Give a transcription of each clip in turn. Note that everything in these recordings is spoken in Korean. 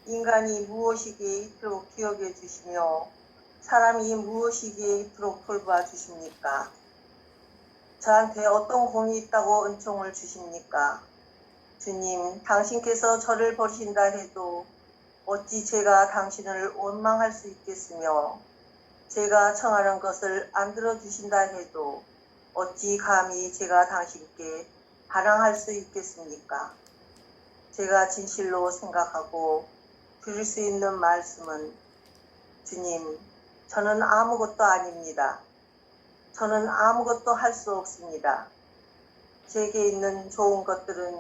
인간이 무엇이기에 이토록 기억해 주시며 사람이 무엇이기에 이토록 돌봐 주십니까? 저한테 어떤 공이 있다고 은총을 주십니까? 주님, 당신께서 저를 버리신다 해도 어찌 제가 당신을 원망할 수 있겠으며 제가 청하는 것을 안 들어주신다 해도 어찌 감히 제가 당신께 반항할 수 있겠습니까? 제가 진실로 생각하고 드릴 수 있는 말씀은 주님, 저는 아무것도 아닙니다. 저는 아무것도 할 수 없습니다. 제게 있는 좋은 것들은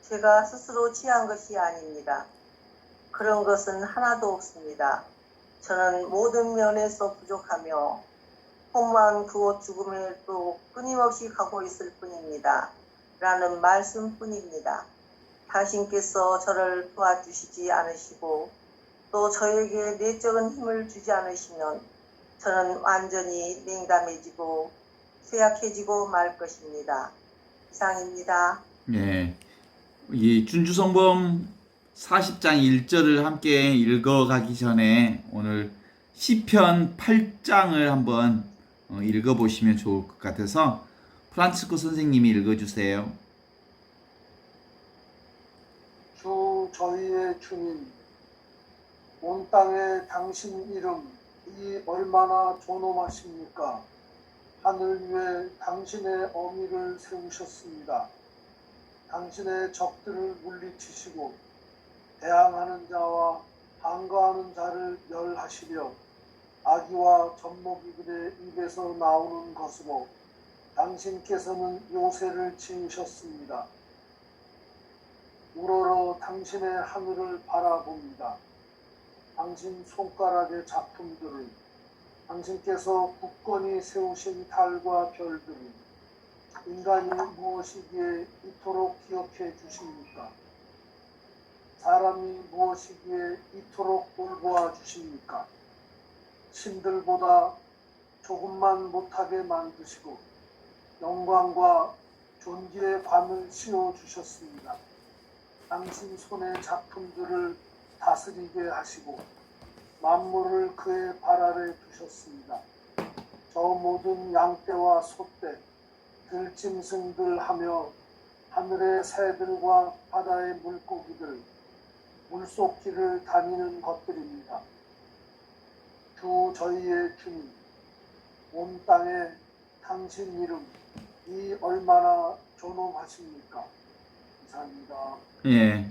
제가 스스로 취한 것이 아닙니다. 그런 것은 하나도 없습니다. 저는 모든 면에서 부족하며 hom만 그곳 죽음에도 끊임없이 가고 있을 뿐입니다. 라는 말씀뿐입니다. 당신께서 저를 도와주시지 않으시고 또 저에게 내적인 힘을 주지 않으시면 저는 완전히 냉담해지고 쇠약해지고 말 것입니다. 이상입니다. 예, 이 준주성범 40장 1절을 함께 읽어가기 전에 오늘 시편 8장을 한번 읽어보시면 좋을 것 같아서 프란치스코 선생님이 읽어주세요. 주 저희의 주님, 온 땅에 당신 이름이 얼마나 존엄하십니까? 하늘 위에 당신의 어미를 세우셨습니다. 당신의 적들을 물리치시고 대항하는 자와 항거하는 자를 멸하시려 아기와 젖먹이들의 입에서 나오는 것으로 당신께서는 요새를 지으셨습니다. 우러러 당신의 하늘을 바라봅니다. 당신 손가락의 작품들을, 당신께서 굳건히 세우신 달과 별들을 인간이 무엇이기에 이토록 기억해 주십니까? 사람이 무엇이기에 이토록 돌보아 주십니까? 신들보다 조금만 못하게 만드시고 영광과 존귀의 관을 씌워 주셨습니다. 당신 손의 작품들을 다스리게 하시고 만물을 그의 발 아래 두셨습니다. 저 모든 양떼와 소떼, 들짐승들 하며 하늘의 새들과 바다의 물고기들, 물속 길을 다니는 것들입니다. 주 저희의 주님, 온 땅에 당신 이름이 얼마나 존엄하십니까? 감사합니다. 예,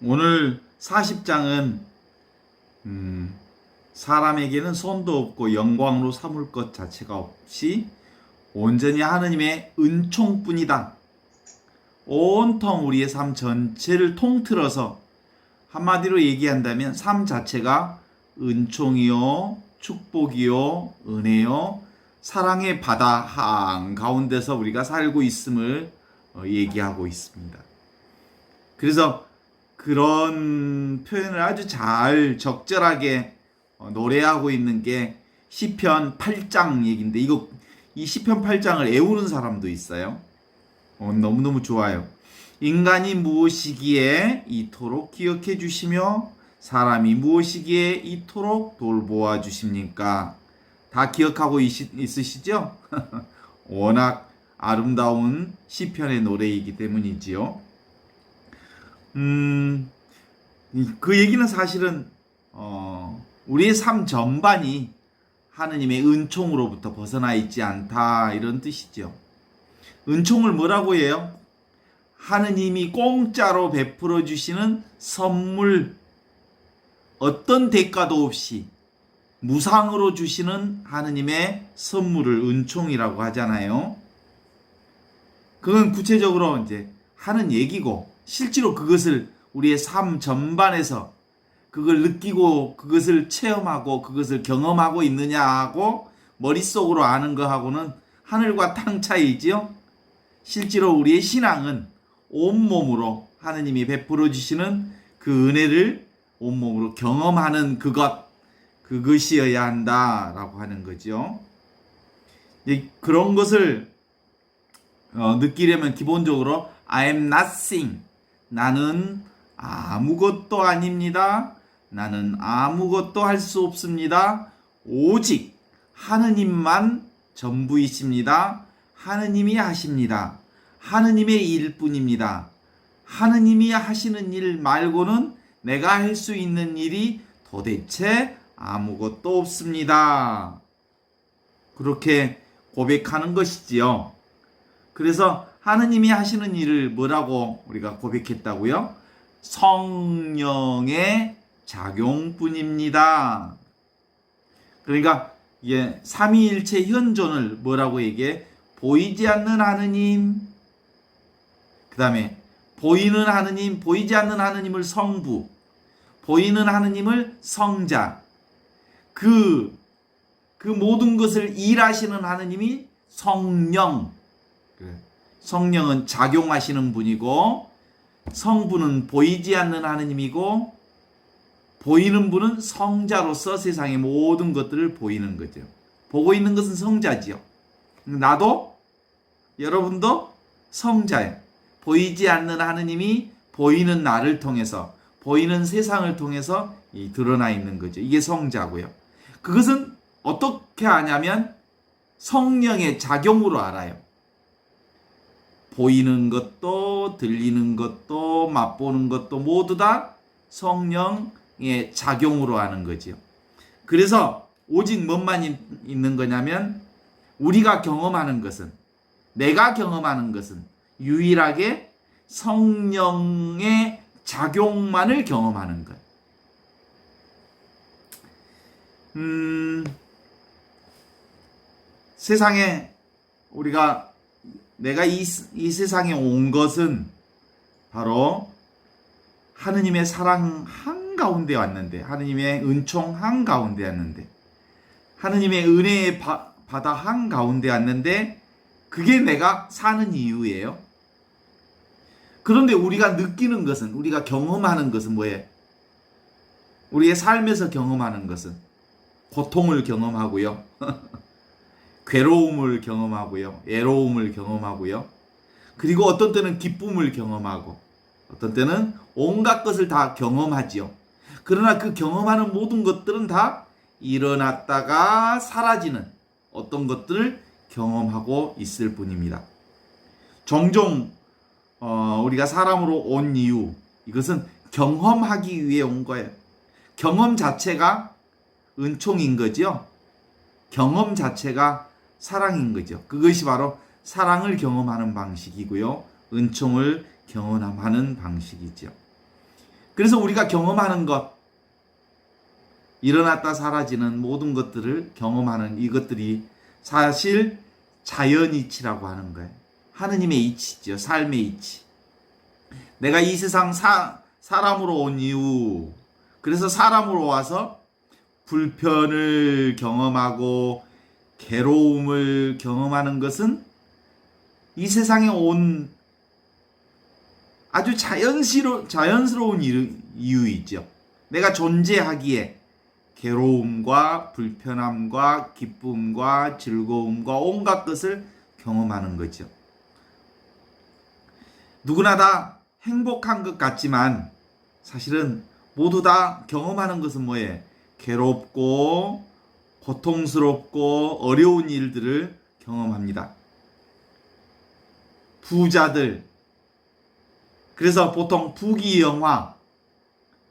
오늘 40장은 사람에게는 손도 없고 영광으로 삼을 것 자체가 없이 온전히 하느님의 은총뿐이다. 온통 우리의 삶 전체를 통틀어서 한마디로 얘기한다면 삶 자체가 은총이요, 축복이요, 은혜요, 사랑의 바다 한가운데서 우리가 살고 있음을 얘기하고 있습니다. 그래서 그런 표현을 아주 잘 적절하게 노래하고 있는 게 시편 8장 얘기인데 이 시편 8장을 애우는 사람도 있어요. 너무너무 좋아요. 인간이 무엇이기에 이토록 기억해 주시며 사람이 무엇이기에 이토록 돌보아 주십니까? 다 기억하고 있으시죠? 워낙 아름다운 시편의 노래이기 때문이지요. 그 얘기는 사실은 우리의 삶 전반이 하느님의 은총으로부터 벗어나 있지 않다 이런 뜻이죠. 은총을 뭐라고 해요? 하느님이 공짜로 베풀어 주시는 선물, 어떤 대가도 없이 무상으로 주시는 하느님의 선물을 은총이라고 하잖아요. 그건 구체적으로 이제 하는 얘기고 실제로 그것을 우리의 삶 전반에서 그걸 느끼고 그것을 체험하고 그것을 경험하고 있느냐 하고 머릿속으로 아는 거하고는 하늘과 땅 차이지요. 실제로 우리의 신앙은 온몸으로 하느님이 베풀어 주시는 그 은혜를 온몸으로 경험하는 그것이어야 한다라고 하는 거죠. 그런 것을 느끼려면 기본적으로 I am nothing, 나는 아무것도 아닙니다. 나는 아무것도 할 수 없습니다. 오직 하느님만 전부이십니다. 하느님이 하십니다. 하느님의 일뿐입니다. 하느님이 하시는 일 말고는 내가 할 수 있는 일이 도대체 아무것도 없습니다. 그렇게 고백하는 것이지요. 그래서 하느님이 하시는 일을 뭐라고 우리가 고백했다고요? 성령의 작용뿐입니다. 그러니까 이게 삼위일체 현존을 뭐라고 얘기해? 보이지 않는 하느님, 그 다음에 보이는 하느님, 보이지 않는 하느님을 성부, 보이는 하느님을 성자, 그 모든 것을 일하시는 하느님이 성령. 성령은 작용하시는 분이고, 성부는 보이지 않는 하느님이고, 보이는 분은 성자로서 세상의 모든 것들을 보이는 거죠. 보고 있는 것은 성자지요. 나도, 여러분도 성자예요. 보이지 않는 하느님이 보이는 나를 통해서, 보이는 세상을 통해서 드러나 있는 거죠. 이게 성자고요. 그것은 어떻게 아냐면 성령의 작용으로 알아요. 보이는 것도, 들리는 것도, 맛보는 것도 모두 다 성령의 작용으로 아는 거죠. 그래서 오직 뭐만 있는 거냐면 우리가 경험하는 것은, 내가 경험하는 것은 유일하게 성령의 작용만을 경험하는 것. 세상에 내가 이 세상에 온 것은 바로 하느님의 사랑 한가운데 왔는데, 하느님의 은총 한가운데 왔는데, 하느님의 은혜의 바다 한가운데 왔는데, 그게 내가 사는 이유예요. 그런데 우리가 느끼는 것은, 우리가 경험하는 것은 뭐예요? 우리의 삶에서 경험하는 것은 고통을 경험하고요. 괴로움을 경험하고요. 애로움을 경험하고요. 그리고 어떤 때는 기쁨을 경험하고, 어떤 때는 온갖 것을 다 경험하지요. 그러나 그 경험하는 모든 것들은 다 일어났다가 사라지는 어떤 것들을 경험하고 있을 뿐입니다. 종종 우리가 사람으로 온 이유, 이것은 경험하기 위해 온 거예요. 경험 자체가 은총인 거죠. 경험 자체가 사랑인 거죠. 그것이 바로 사랑을 경험하는 방식이고요. 은총을 경험하는 방식이죠. 그래서 우리가 경험하는 것, 일어났다 사라지는 모든 것들을 경험하는 이것들이 사실 자연이치라고 하는 거예요. 하느님의 이치죠. 삶의 이치. 내가 이 세상 사람으로 온 이유, 그래서 사람으로 와서 불편을 경험하고 괴로움을 경험하는 것은 이 세상에 온 아주 자연스러운 이유이죠. 내가 존재하기에 괴로움과 불편함과 기쁨과 즐거움과 온갖 것을 경험하는 거죠. 누구나 다 행복한 것 같지만 사실은 모두 다 경험하는 것은 뭐예요? 괴롭고 고통스럽고 어려운 일들을 경험합니다. 부자들, 그래서 보통 부귀영화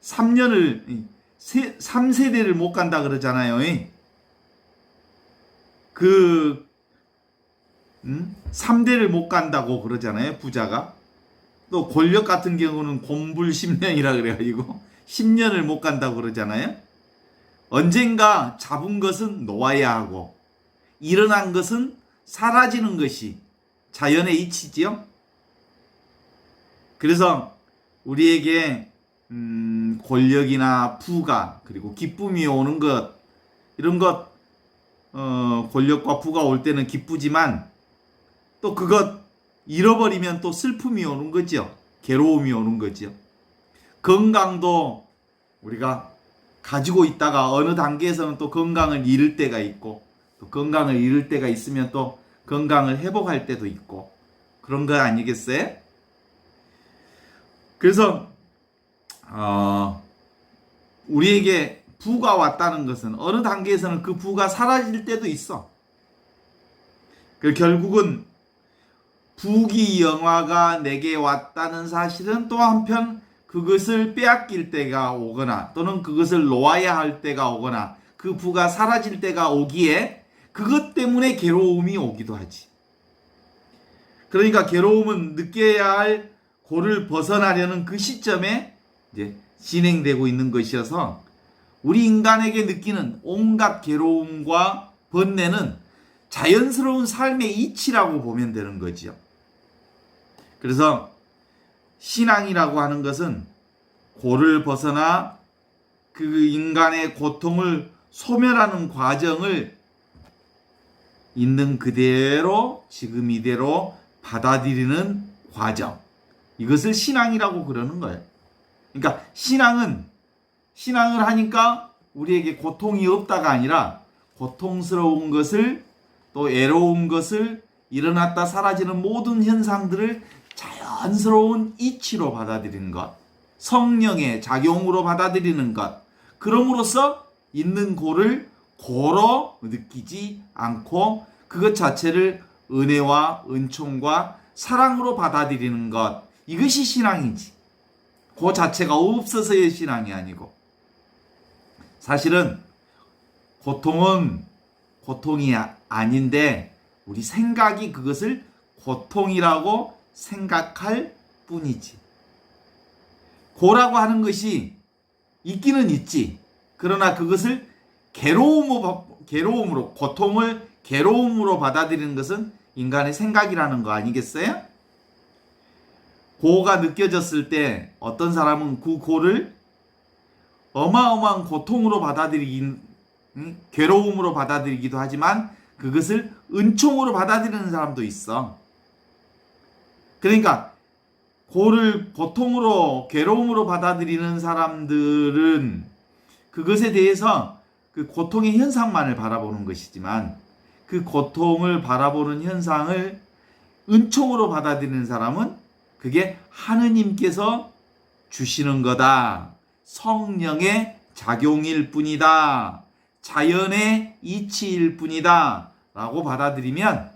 3세대를 못 간다 그러잖아요. 3대를 못 간다고 그러잖아요, 부자가. 또 권력 같은 경우는 곤불 10년이라 그래가지고 10년을 못 간다고 그러잖아요. 언젠가 잡은 것은 놓아야 하고 일어난 것은 사라지는 것이 자연의 이치지요. 그래서 우리에게 권력이나 부가, 그리고 기쁨이 오는 것, 이런 것, 권력과 부가 올 때는 기쁘지만 또 그것 잃어버리면 또 슬픔이 오는 거죠. 괴로움이 오는 거죠. 건강도 우리가 가지고 있다가 어느 단계에서는 또 건강을 잃을 때가 있고, 또 건강을 잃을 때가 있으면 또 건강을 회복할 때도 있고, 그런 거 아니겠어요? 그래서 우리에게 부가 왔다는 것은 어느 단계에서는 그 부가 사라질 때도 있어. 결국은 부귀영화가 내게 왔다는 사실은 또 한편 그것을 빼앗길 때가 오거나 또는 그것을 놓아야 할 때가 오거나 그 부가 사라질 때가 오기에 그것 때문에 괴로움이 오기도 하지. 그러니까 괴로움은 느껴야 할 고를 벗어나려는 그 시점에 이제 진행되고 있는 것이어서 우리 인간에게 느끼는 온갖 괴로움과 번뇌는 자연스러운 삶의 이치라고 보면 되는 거지요. 그래서 신앙이라고 하는 것은 고를 벗어나 그 인간의 고통을 소멸하는 과정을 있는 그대로 지금 이대로 받아들이는 과정. 이것을 신앙이라고 그러는 거예요. 그러니까 신앙을 하니까 우리에게 고통이 없다가 아니라 고통스러운 것을 또 애로운 것을 일어났다 사라지는 모든 현상들을 자연스러운 이치로 받아들이는 것, 성령의 작용으로 받아들이는 것, 그럼으로써 있는 고를 고로 느끼지 않고 그것 자체를 은혜와 은총과 사랑으로 받아들이는 것, 이것이 신앙이지. 그 자체가 없어서의 신앙이 아니고. 사실은 고통은 고통이 아닌데 우리 생각이 그것을 고통이라고 생각할 뿐이지. 고라고 하는 것이 있기는 있지. 그러나 그것을 괴로움으로, 고통을 괴로움으로 받아들이는 것은 인간의 생각이라는 거 아니겠어요? 고가 느껴졌을 때 어떤 사람은 그 고를 어마어마한 고통으로 괴로움으로 받아들이기도 하지만 그것을 은총으로 받아들이는 사람도 있어. 그러니까 고를 고통으로 괴로움으로 받아들이는 사람들은 그것에 대해서 그 고통의 현상만을 바라보는 것이지만 그 고통을 바라보는 현상을 은총으로 받아들이는 사람은 그게 하느님께서 주시는 거다. 성령의 작용일 뿐이다. 자연의 이치일 뿐이다. 라고 받아들이면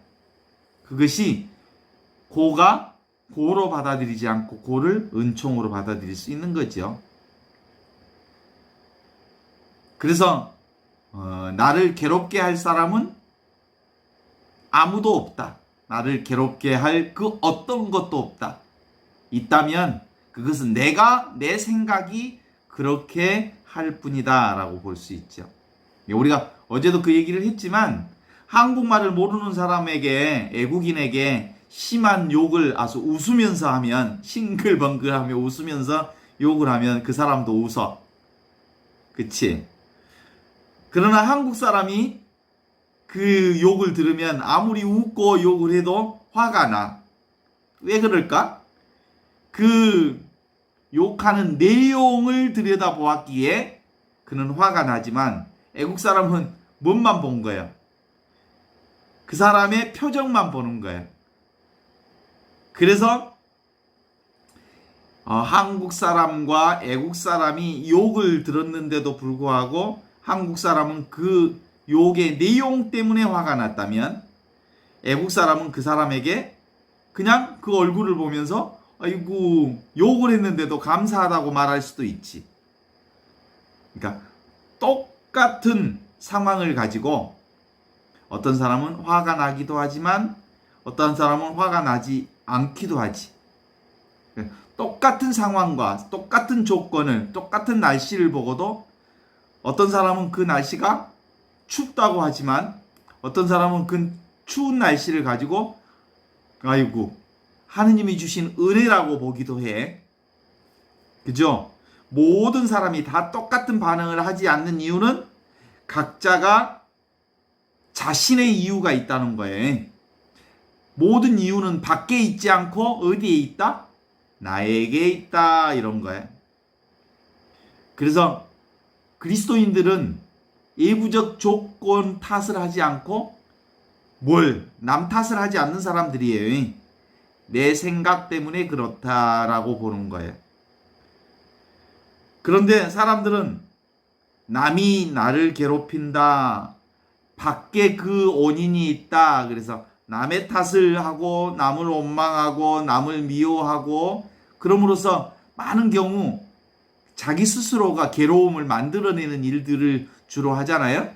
그것이 고가 고로 받아들이지 않고 고를 은총으로 받아들일 수 있는 거죠. 그래서 나를 괴롭게 할 사람은 아무도 없다. 나를 괴롭게 할 그 어떤 것도 없다. 있다면 그것은 내 생각이 그렇게 할 뿐이다 라고 볼 수 있죠. 우리가 어제도 그 얘기를 했지만 한국말을 모르는 사람에게, 애국인에게 심한 욕을 아주 웃으면서 하면, 싱글벙글하며 웃으면서 욕을 하면 그 사람도 웃어. 그치? 그러나 한국 사람이 그 욕을 들으면 아무리 웃고 욕을 해도 화가 나. 왜 그럴까? 그 욕하는 내용을 들여다보았기에 그는 화가 나지만 애국 사람은 뭔만 본 거야. 그 사람의 표정만 보는 거야. 그래서 한국 사람과 애국 사람이 욕을 들었는데도 불구하고 한국 사람은 그 욕의 내용 때문에 화가 났다면 애국 사람은 그 사람에게 그냥 그 얼굴을 보면서 아이고 욕을 했는데도 감사하다고 말할 수도 있지. 그러니까 똑같은 상황을 가지고 어떤 사람은 화가 나기도 하지만 어떤 사람은 화가 나지 않기도 하지. 똑같은 상황과 똑같은 조건을, 똑같은 날씨를 보고도 어떤 사람은 그 날씨가 춥다고 하지만 어떤 사람은 그 추운 날씨를 가지고 아이고 하느님이 주신 은혜라고 보기도 해. 그죠? 모든 사람이 다 똑같은 반응을 하지 않는 이유는 각자가 자신의 이유가 있다는 거예요. 모든 이유는 밖에 있지 않고 어디에 있다? 나에게 있다. 이런 거예요. 그래서 그리스도인들은 예부적 조건 탓을 하지 않고 남 탓을 하지 않는 사람들이에요. 내 생각 때문에 그렇다라고 보는 거예요. 그런데 사람들은 남이 나를 괴롭힌다, 밖에 그 원인이 있다, 그래서 남의 탓을 하고 남을 원망하고 남을 미워하고, 그럼으로써 많은 경우 자기 스스로가 괴로움을 만들어내는 일들을 주로 하잖아요.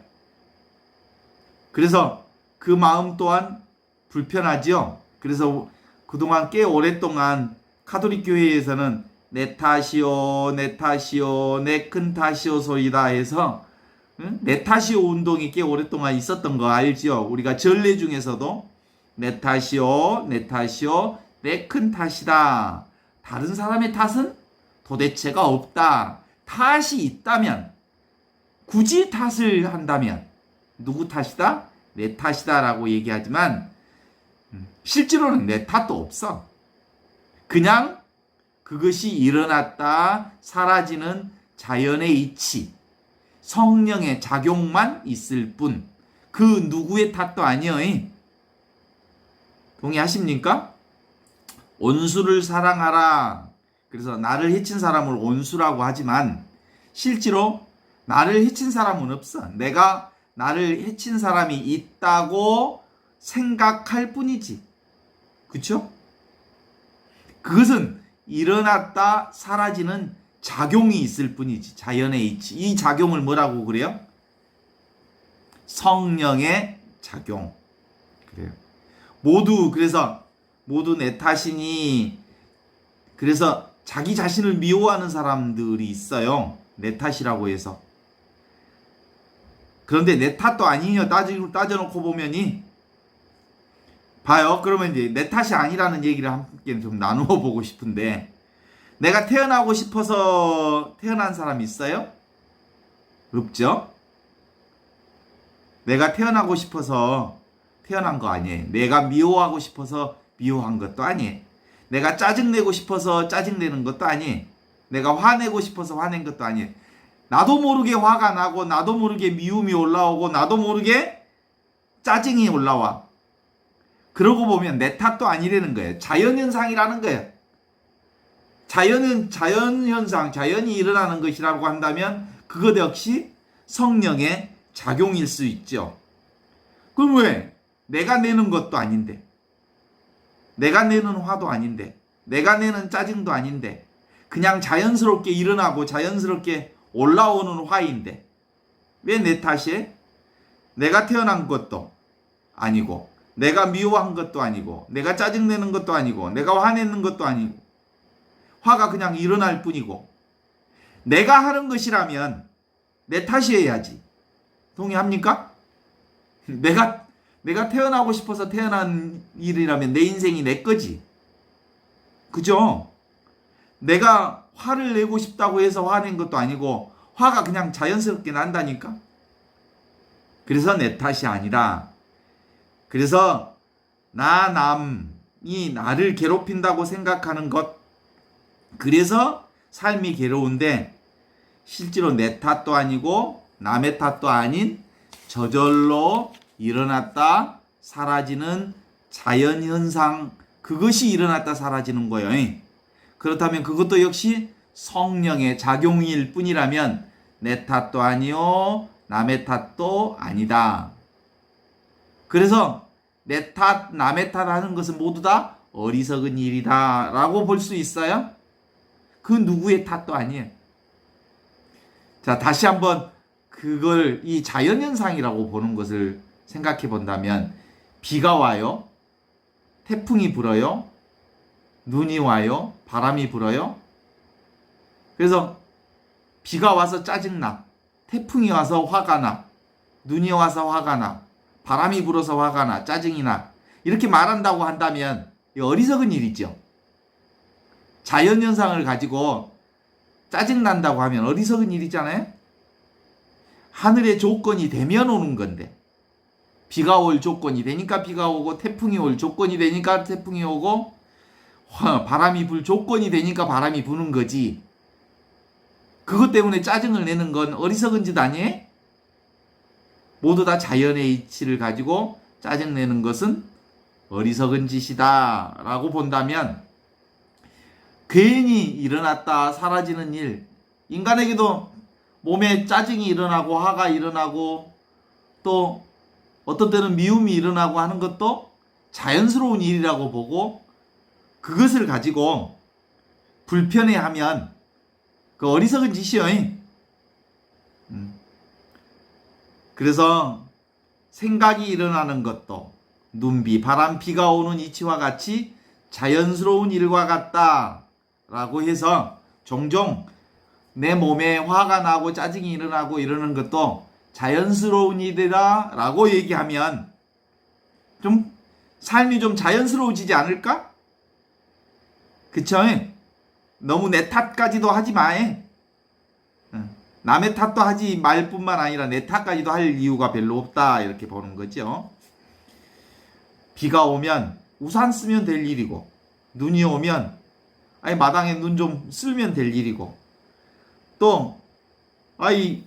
그래서 그 마음 또한 불편하지요. 그래서 그동안 꽤 오랫동안 카톨릭 교회에서는 내 탓이요, 내 탓이요, 내 큰 탓이요 소리다 해서 내 탓이요 운동이 꽤 오랫동안 있었던 거 알죠? 우리가 전례 중에서도 내 탓이요, 내 탓이요, 내 큰 탓이다. 다른 사람의 탓은 도대체가 없다. 탓이 있다면, 굳이 탓을 한다면 누구 탓이다? 내 탓이다 라고 얘기하지만 실제로는 내 탓도 없어. 그냥 그것이 일어났다 사라지는 자연의 이치, 성령의 작용만 있을 뿐, 그 누구의 탓도 아니에요. 동의하십니까? 온수를 사랑하라. 그래서 나를 해친 사람을 온수라고 하지만 실제로 나를 해친 사람은 없어. 내가 나를 해친 사람이 있다고 생각할 뿐이지. 그쵸? 그것은 일어났다 사라지는 작용이 있을 뿐이지. 자연의 이치. 이 작용을 뭐라고 그래요? 성령의 작용. 그래요. 그래서 모두 내 탓이니, 그래서 자기 자신을 미워하는 사람들이 있어요. 내 탓이라고 해서. 그런데 내 탓도 아니냐 따져놓고 보면이, 봐요. 그러면 이제 내 탓이 아니라는 얘기를 함께 좀 나누어 보고 싶은데, 내가 태어나고 싶어서 태어난 사람 있어요? 없죠? 내가 태어나고 싶어서 태어난 거 아니에요. 내가 미워하고 싶어서 미워한 것도 아니에요. 내가 짜증내고 싶어서 짜증내는 것도 아니에요. 내가 화내고 싶어서 화낸 것도 아니에요. 나도 모르게 화가 나고, 나도 모르게 미움이 올라오고, 나도 모르게 짜증이 올라와. 그러고 보면 내 탓도 아니라는 거예요. 자연현상이라는 거예요. 자연현상, 자연이 일어나는 것이라고 한다면 그것 역시 성령의 작용일 수 있죠. 그럼 왜? 내가 내는 것도 아닌데, 내가 내는 화도 아닌데, 내가 내는 짜증도 아닌데, 그냥 자연스럽게 일어나고 자연스럽게 올라오는 화인데 왜 내 탓이에요? 내가 태어난 것도 아니고, 내가 미워한 것도 아니고, 내가 짜증내는 것도 아니고, 내가 화내는 것도 아니고, 화가 그냥 일어날 뿐이고, 내가 하는 것이라면 내 탓이어야지. 동의합니까? 내가 태어나고 싶어서 태어난 일이라면 내 인생이 내 거지. 그죠? 내가 화를 내고 싶다고 해서 화낸 것도 아니고, 화가 그냥 자연스럽게 난다니까? 그래서 내 탓이 아니라, 그래서 남이 나를 괴롭힌다고 생각하는 것, 그래서 삶이 괴로운데 실제로 내 탓도 아니고 남의 탓도 아닌 저절로 일어났다 사라지는 자연현상, 그것이 일어났다 사라지는 거예요. 그렇다면 그것도 역시 성령의 작용일 뿐이라면 내 탓도 아니요 남의 탓도 아니다. 그래서 내 탓, 남의 탓 하는 것은 모두 다 어리석은 일이다 라고 볼 수 있어요. 그 누구의 탓도 아니에요. 자, 다시 한번 그걸 이 자연현상이라고 보는 것을 생각해 본다면, 비가 와요, 태풍이 불어요, 눈이 와요, 바람이 불어요. 그래서 비가 와서 짜증나, 태풍이 와서 화가 나, 눈이 와서 화가 나, 바람이 불어서 화가 나, 짜증이 나, 이렇게 말한다고 한다면 어리석은 일이죠. 자연현상을 가지고 짜증난다고 하면 어리석은 일이잖아요. 하늘의 조건이 되면 오는 건데, 비가 올 조건이 되니까 비가 오고, 태풍이 올 조건이 되니까 태풍이 오고, 바람이 불 조건이 되니까 바람이 부는 거지. 그것 때문에 짜증을 내는 건 어리석은 짓 아니에요? 모두 다 자연의 이치를 가지고 짜증내는 것은 어리석은 짓이다 라고 본다면, 괜히 일어났다 사라지는 일, 인간에게도 몸에 짜증이 일어나고 화가 일어나고 또 어떤 때는 미움이 일어나고 하는 것도 자연스러운 일이라고 보고 그것을 가지고 불편해하면 그 어리석은 짓이요. 그래서 생각이 일어나는 것도 눈비, 바람, 비가 오는 이치와 같이 자연스러운 일과 같다라고 해서 종종 내 몸에 화가 나고 짜증이 일어나고 이러는 것도 자연스러운 일이다 라고 얘기하면 좀 삶이 좀 자연스러워지지 않을까? 그쵸? 너무 내 탓까지도 하지 마. 남의 탓도 하지 말 뿐만 아니라 내 탓까지도 할 이유가 별로 없다 이렇게 보는 거죠. 비가 오면 우산 쓰면 될 일이고 눈이 오면 아니 마당에 눈 좀 쓸면 될 일이고 또 아이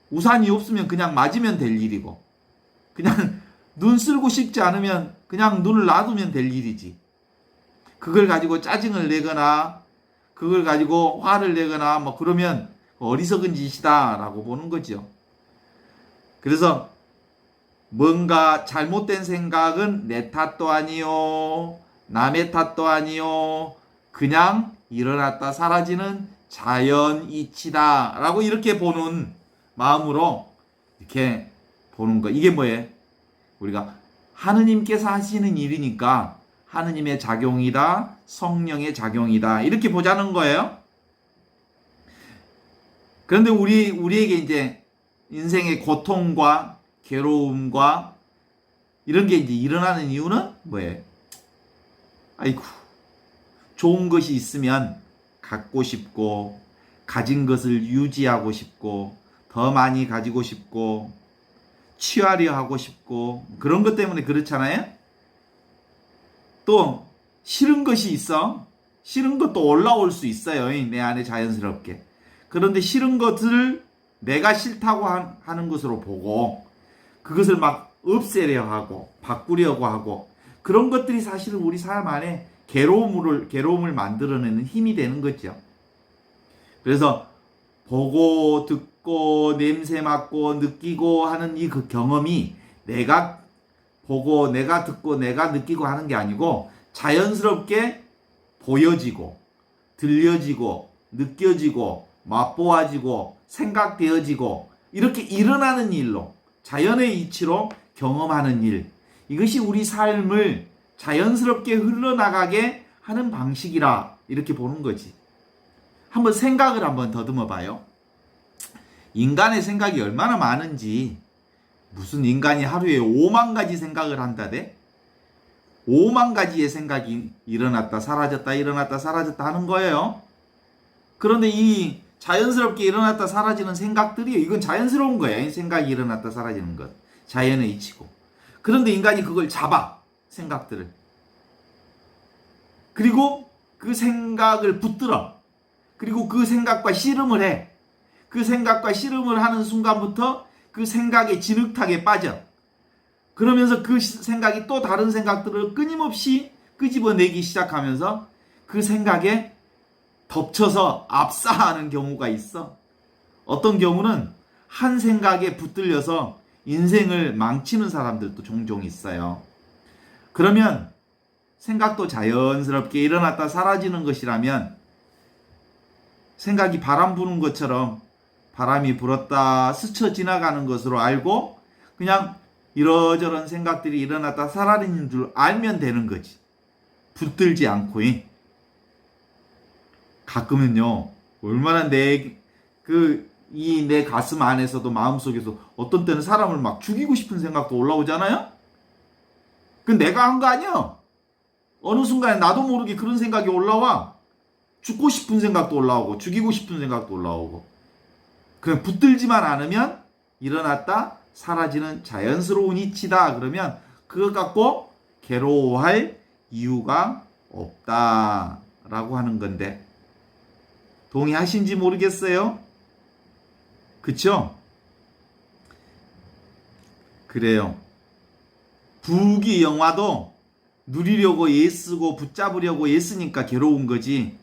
우산이 없으면 그냥 맞으면 될 일이고 그냥 눈 쓸고 싶지 않으면 그냥 눈을 놔두면 될 일이지. 그걸 가지고 짜증을 내거나 그걸 가지고 화를 내거나 뭐 그러면 어리석은 짓이다 라고 보는 거죠. 그래서 뭔가 잘못된 생각은 내 탓도 아니요 남의 탓도 아니요 그냥 일어났다 사라지는 자연이치다 라고 이렇게 보는 마음으로 이렇게 보는 거. 이게 뭐예요? 우리가 하느님께서 하시는 일이니까 하느님의 작용이다 성령의 작용이다 이렇게 보자는 거예요. 그런데 우리에게 이제 인생의 고통과 괴로움과 이런 게 이제 일어나는 이유는 뭐예요? 아이고, 좋은 것이 있으면 갖고 싶고, 가진 것을 유지하고 싶고, 더 많이 가지고 싶고, 취하려 하고 싶고, 그런 것 때문에 그렇잖아요? 또, 싫은 것이 있어. 싫은 것도 올라올 수 있어요. 내 안에 자연스럽게. 그런데 싫은 것을 내가 싫다고 하는 것으로 보고 그것을 막 없애려 하고 바꾸려고 하고 그런 것들이 사실은 우리 삶 안에 괴로움을 만들어내는 힘이 되는 거죠. 그래서 보고 듣고 냄새 맡고 느끼고 하는 이 그 경험이 내가 보고 내가 듣고 내가 느끼고 하는 게 아니고 자연스럽게 보여지고 들려지고 느껴지고 맛보아지고 생각되어지고 이렇게 일어나는 일로 자연의 이치로 경험하는 일, 이것이 우리 삶을 자연스럽게 흘러나가게 하는 방식이라 이렇게 보는 거지. 한번 생각을 한번 더듬어 봐요. 인간의 생각이 얼마나 많은지. 무슨 인간이 하루에 5만 가지 생각을 한다대? 5만 가지의 생각이 일어났다 사라졌다 일어났다 사라졌다 하는 거예요. 그런데 이 자연스럽게 일어났다 사라지는 생각들이 이건 자연스러운 거예요. 생각이 일어났다 사라지는 것. 자연의 이치고. 그런데 인간이 그걸 잡아. 생각들을. 그리고 그 생각을 붙들어. 그리고 그 생각과 씨름을 해. 그 생각과 씨름을 하는 순간부터 그 생각에 진흙탕에 빠져. 그러면서 그 생각이 또 다른 생각들을 끊임없이 끄집어내기 시작하면서 그 생각에 덮쳐서 압사하는 경우가 있어. 어떤 경우는 한 생각에 붙들려서 인생을 망치는 사람들도 종종 있어요. 그러면 생각도 자연스럽게 일어났다 사라지는 것이라면 생각이 바람 부는 것처럼 바람이 불었다 스쳐 지나가는 것으로 알고 그냥 이러저런 생각들이 일어났다 사라지는 줄 알면 되는 거지. 붙들지 않고. 가끔은요, 얼마나 내 가슴 안에서도 마음속에서 어떤 때는 사람을 막 죽이고 싶은 생각도 올라오잖아요? 그건 내가 한 거 아니야. 어느 순간에 나도 모르게 그런 생각이 올라와. 죽고 싶은 생각도 올라오고, 죽이고 싶은 생각도 올라오고. 그냥 붙들지만 않으면 일어났다 사라지는 자연스러운 이치다. 그러면 그것 갖고 괴로워할 이유가 없다라고 하는 건데 동의하신지 모르겠어요? 그쵸? 그래요. 부귀영화도 누리려고 애쓰고 붙잡으려고 애쓰니까 괴로운 거지.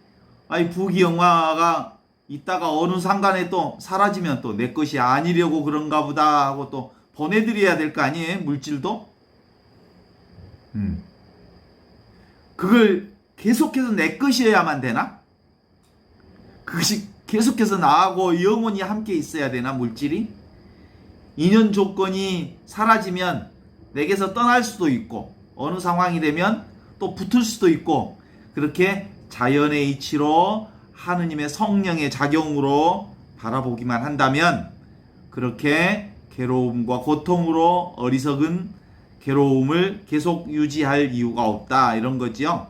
아니 부귀영화가 이따가 어느 상간에 또 사라지면 또 내 것이 아니려고 그런가 보다 하고 또 보내드려야 될 거 아니에요? 물질도? 그걸 계속해서 내 것이어야만 되나? 그것이 계속해서 나하고 영원히 함께 있어야 되나, 물질이? 인연 조건이 사라지면 내게서 떠날 수도 있고, 어느 상황이 되면 또 붙을 수도 있고, 그렇게 자연의 이치로 하느님의 성령의 작용으로 바라보기만 한다면 그렇게 괴로움과 고통으로 어리석은 괴로움을 계속 유지할 이유가 없다, 이런 거지요.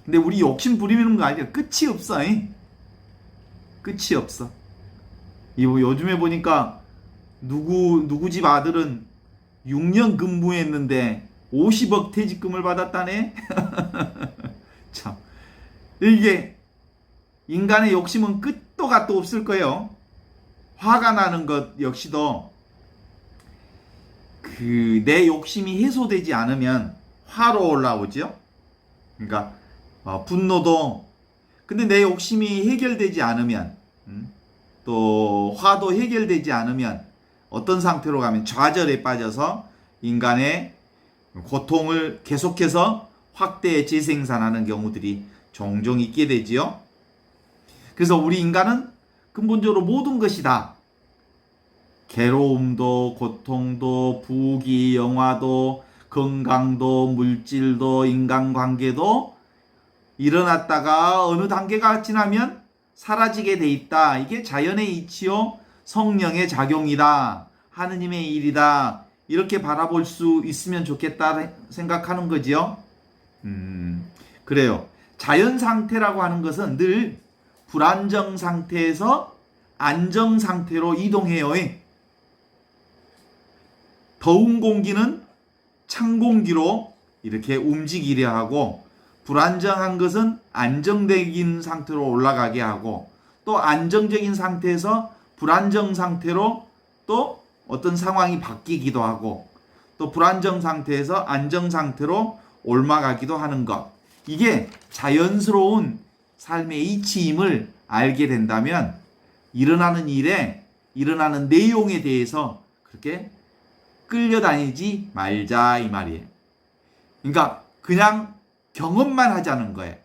근데 우리 욕심 부리는 거 아니야. 끝이 없어. 끝이 없어. 요즘에 보니까 누구 집 아들은 6년 근무했는데 50억 퇴직금을 받았다네. 참, 이게 인간의 욕심은 끝도 갓도 없을 거예요. 화가 나는 것 역시도 내 욕심이 해소되지 않으면 화로 올라오죠. 그러니까 분노도, 근데 내 욕심이 해결되지 않으면 또 화도 해결되지 않으면 어떤 상태로 가면 좌절에 빠져서 인간의 고통을 계속해서 확대 재생산하는 경우들이 종종 있게 되지요. 그래서 우리 인간은 근본적으로 모든 것이 다 괴로움도 고통도 부귀 영화도 건강도 물질도 인간관계도 일어났다가 어느 단계가 지나면 사라지게 돼 있다. 이게 자연의 이치요 성령의 작용이다. 하느님의 일이다. 이렇게 바라볼 수 있으면 좋겠다 생각하는 거지요. 그래요. 자연 상태라고 하는 것은 늘 불안정 상태에서 안정 상태로 이동해요. 더운 공기는 찬 공기로 이렇게 움직이려 하고, 불안정한 것은 안정적인 상태로 올라가게 하고, 또 안정적인 상태에서 불안정 상태로 또 어떤 상황이 바뀌기도 하고, 또 불안정 상태에서 안정 상태로 옮아가기도 하는 것. 이게 자연스러운 삶의 이치임을 알게 된다면 일어나는 일에, 일어나는 내용에 대해서 그렇게 끌려다니지 말자, 이 말이에요. 그러니까 그냥 경험만 하자는 거예요.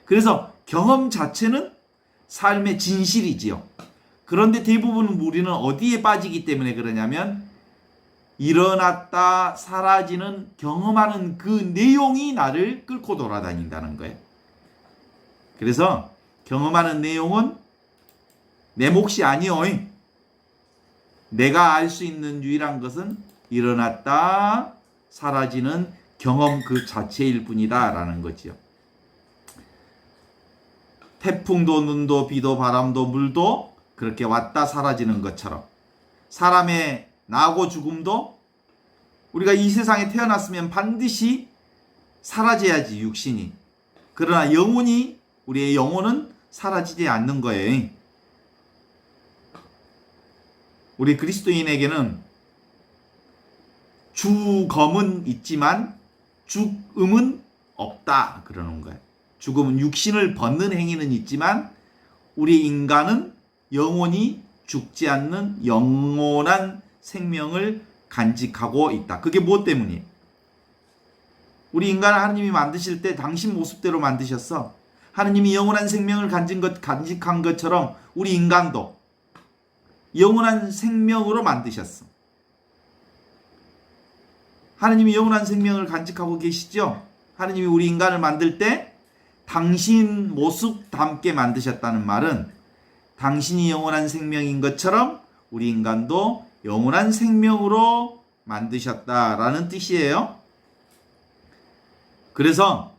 그래서 경험 자체는 삶의 진실이지요. 그런데 대부분 우리는 어디에 빠지기 때문에 그러냐면, 일어났다 사라지는 경험하는 그 내용이 나를 끌고 돌아다닌다는 거예요. 그래서 경험하는 내용은 내 몫이 아니요. 내가 알 수 있는 유일한 것은 일어났다 사라지는 경험 그 자체일 뿐이다 라는 거지요. 태풍도 눈도 비도 바람도 물도 그렇게 왔다 사라지는 것처럼, 사람의 나고 죽음도 우리가 이 세상에 태어났으면 반드시 사라져야지, 육신이. 그러나 영혼이, 우리의 영혼은 사라지지 않는 거예요. 우리 그리스도인에게는 죽음은 있지만 죽음은 없다 그러는 거예요. 죽음은 육신을 벗는 행위는 있지만 우리 인간은 영원히 죽지 않는 영원한 생명을 간직하고 있다. 그게 무엇 때문이에요? 우리 인간을 하느님이 만드실 때 당신 모습대로 만드셨어. 하느님이 영원한 생명을 간직한 것처럼 우리 인간도 영원한 생명으로 만드셨어. 하느님이 영원한 생명을 간직하고 계시죠? 하느님이 우리 인간을 만들 때 당신 모습 닮게 만드셨다는 말은 당신이 영원한 생명인 것처럼 우리 인간도 영원한 생명으로 만드셨다라는 뜻이에요. 그래서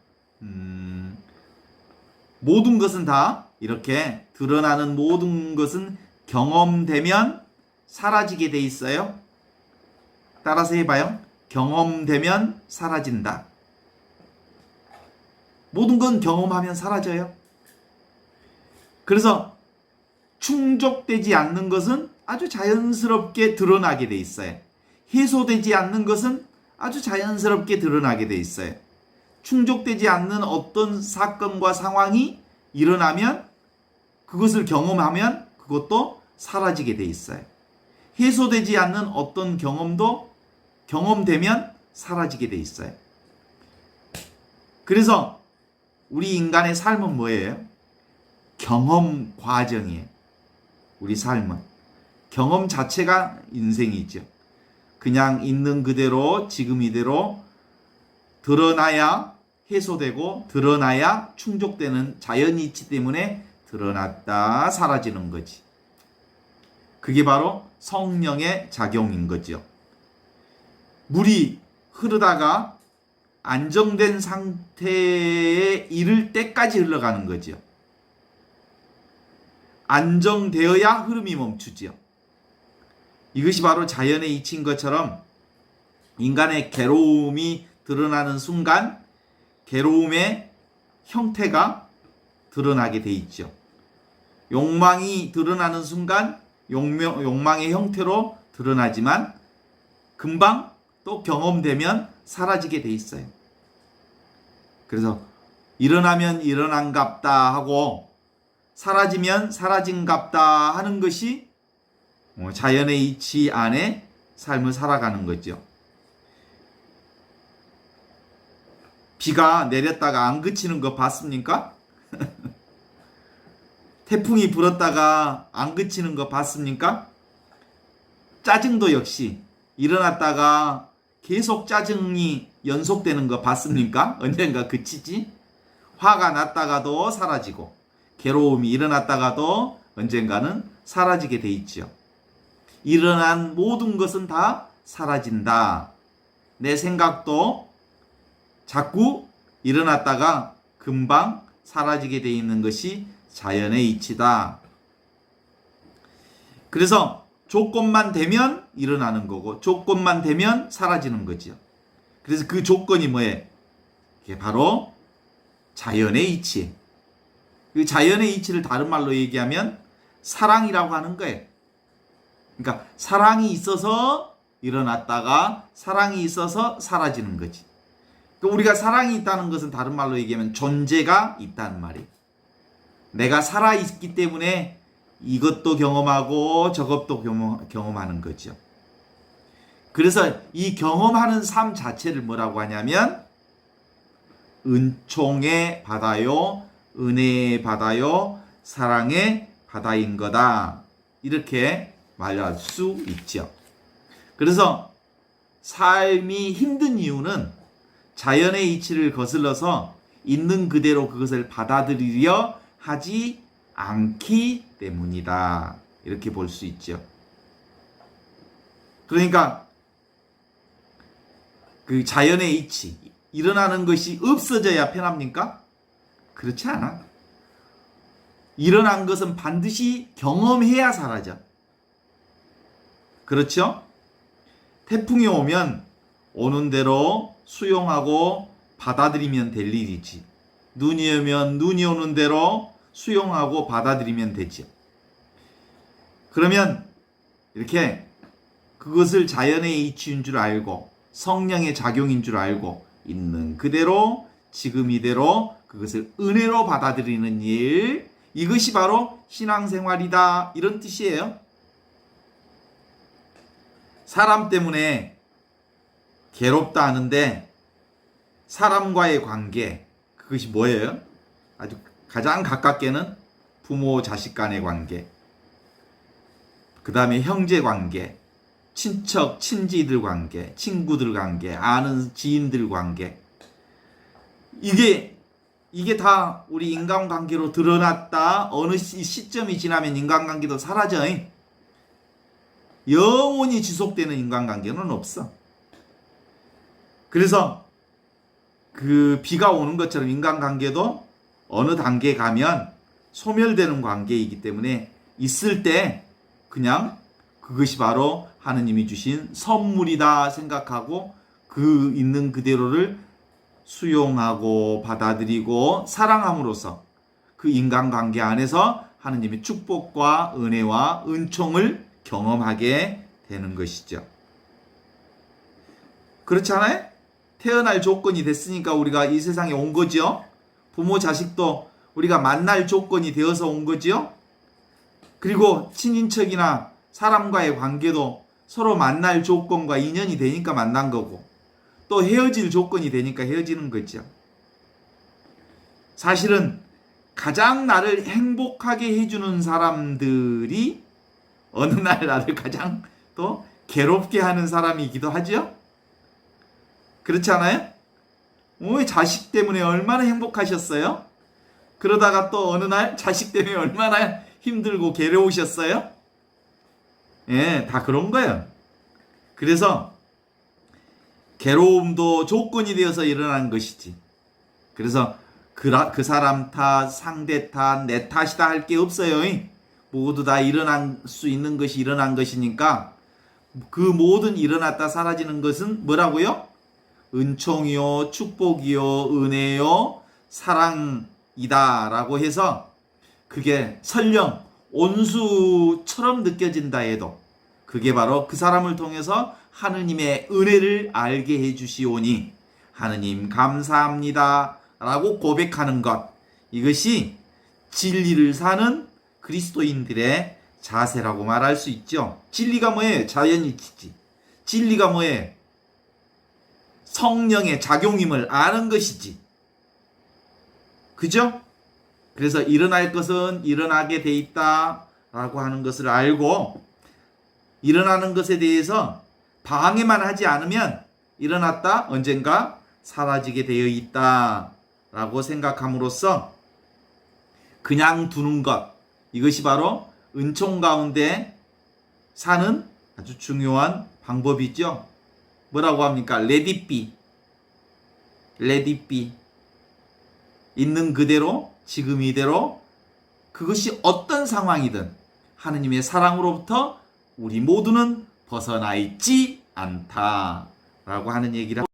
모든 것은 다 이렇게 드러나는 모든 것은 경험되면 사라지게 돼 있어요. 따라서 해봐요. 경험되면 사라진다. 모든 건 경험하면 사라져요. 그래서 충족되지 않는 것은 아주 자연스럽게 드러나게 돼 있어요. 해소되지 않는 것은 아주 자연스럽게 드러나게 돼 있어요. 충족되지 않는 어떤 사건과 상황이 일어나면 그것을 경험하면 그것도 사라지게 돼 있어요. 해소되지 않는 어떤 경험도 경험되면 사라지게 돼 있어요. 그래서 우리 인간의 삶은 뭐예요? 경험 과정이에요. 우리 삶은 경험 자체가 인생이죠. 그냥 있는 그대로 지금 이대로 드러나야 해소되고 드러나야 충족되는 자연이치 때문에 드러났다 사라지는 거지. 그게 바로 성령의 작용인 거죠. 물이 흐르다가 안정된 상태에 이를 때까지 흘러가는 거죠. 안정되어야 흐름이 멈추지요. 이것이 바로 자연의 이치인 것처럼 인간의 괴로움이 드러나는 순간 괴로움의 형태가 드러나게 돼 있죠. 욕망이 드러나는 순간 욕망의 형태로 드러나지만 금방 또 경험되면 사라지게 돼 있어요. 그래서 일어나면 일어난갑다 하고 사라지면 사라진갑다 하는 것이 자연의 이치 안에 삶을 살아가는 거죠. 비가 내렸다가 안 그치는 거 봤습니까? 태풍이 불었다가 안 그치는 거 봤습니까? 짜증도 역시 일어났다가 계속 짜증이 연속되는 거 봤습니까? 언젠가 그치지? 화가 났다가도 사라지고 괴로움이 일어났다가도 언젠가는 사라지게 돼 있죠. 일어난 모든 것은 다 사라진다. 내 생각도 자꾸 일어났다가 금방 사라지게 돼 있는 것이 자연의 이치다. 그래서 조건만 되면 일어나는 거고 조건만 되면 사라지는 거죠. 그래서 그 조건이 뭐예요? 그게 바로 자연의 이치. 그 자연의 이치를 다른 말로 얘기하면 사랑이라고 하는 거예요. 그러니까 사랑이 있어서 일어났다가 사랑이 있어서 사라지는 거지. 그러니까 우리가 사랑이 있다는 것은 다른 말로 얘기하면 존재가 있다는 말이에요. 내가 살아있기 때문에 이것도 경험하고 저것도 경험하는 거죠. 그래서 이 경험하는 삶 자체를 뭐라고 하냐면 은총의 바다요, 은혜의 바다요, 사랑의 바다인 거다. 이렇게 말할 수 있죠. 그래서 삶이 힘든 이유는 자연의 이치를 거슬러서 있는 그대로 그것을 받아들이려 하지 않기 때문이다. 이렇게 볼 수 있죠. 그러니까 그 자연의 이치, 일어나는 것이 없어져야 편합니까? 그렇지 않아. 일어난 것은 반드시 경험해야 사라져. 그렇죠? 태풍이 오면 오는 대로 수용하고 받아들이면 될 일이지. 눈이 오면 눈이 오는 대로 수용하고 받아들이면 되죠. 그러면 이렇게 그것을 자연의 이치인 줄 알고 성령의 작용인 줄 알고 있는 그대로 지금 이대로 그것을 은혜로 받아들이는 일, 이것이 바로 신앙생활이다, 이런 뜻이에요. 사람 때문에 괴롭다 하는데 사람과의 관계, 그것이 뭐예요? 아주 가장 가깝게는 부모 자식 간의 관계, 그 다음에 형제 관계, 친척 친지들 관계, 친구들 관계, 아는 지인들 관계, 이게 다 우리 인간관계로 드러났다. 어느 시점이 지나면 인간관계도 사라져. 영원히 지속되는 인간관계는 없어. 그래서 그 비가 오는 것처럼 인간관계도 어느 단계에 가면 소멸되는 관계이기 때문에 있을 때 그냥 그것이 바로 하느님이 주신 선물이다 생각하고 그 있는 그대로를 수용하고 받아들이고 사랑함으로써 그 인간관계 안에서 하느님의 축복과 은혜와 은총을 경험하게 되는 것이죠. 그렇지 않아요? 태어날 조건이 됐으니까 우리가 이 세상에 온 거죠. 부모 자식도 우리가 만날 조건이 되어서 온 거죠. 그리고 친인척이나 사람과의 관계도 서로 만날 조건과 인연이 되니까 만난 거고, 또 헤어질 조건이 되니까 헤어지는 거죠. 사실은 가장 나를 행복하게 해주는 사람들이 어느 날 나를 가장 또 괴롭게 하는 사람이기도 하죠. 그렇지 않아요? 자식 때문에 얼마나 행복하셨어요? 그러다가 또 어느 날 자식 때문에 얼마나 힘들고 괴로우셨어요? 예, 다 그런 거예요. 그래서 괴로움도 조건이 되어서 일어난 것이지. 그래서 그 사람 탓, 상대 탓, 내 탓이다 할 게 없어요. 모두 다 일어날 수 있는 것이 일어난 것이니까 그 모든 일어났다 사라지는 것은 뭐라고요? 은총이요, 축복이요, 은혜요, 사랑이다 라고 해서 그게 설령 온수처럼 느껴진다 해도 그게 바로 그 사람을 통해서 하느님의 은혜를 알게 해주시오니 하느님 감사합니다 라고 고백하는 것, 이것이 진리를 사는 그리스도인들의 자세라고 말할 수 있죠. 진리가 뭐예요? 자연이치지. 진리가 뭐예요? 성령의 작용임을 아는 것이지. 그죠? 그래서 일어날 것은 일어나게 돼 있다 라고 하는 것을 알고, 일어나는 것에 대해서 방해만 하지 않으면 일어났다 언젠가 사라지게 되어 있다 라고 생각함으로써 그냥 두는 것, 이것이 바로 은총 가운데 사는 아주 중요한 방법이죠. 뭐라고 합니까? Let it be. Let it be. 있는 그대로, 지금 이대로, 그것이 어떤 상황이든 하느님의 사랑으로부터 우리 모두는 벗어나 있지 않다 라고 하는 얘기를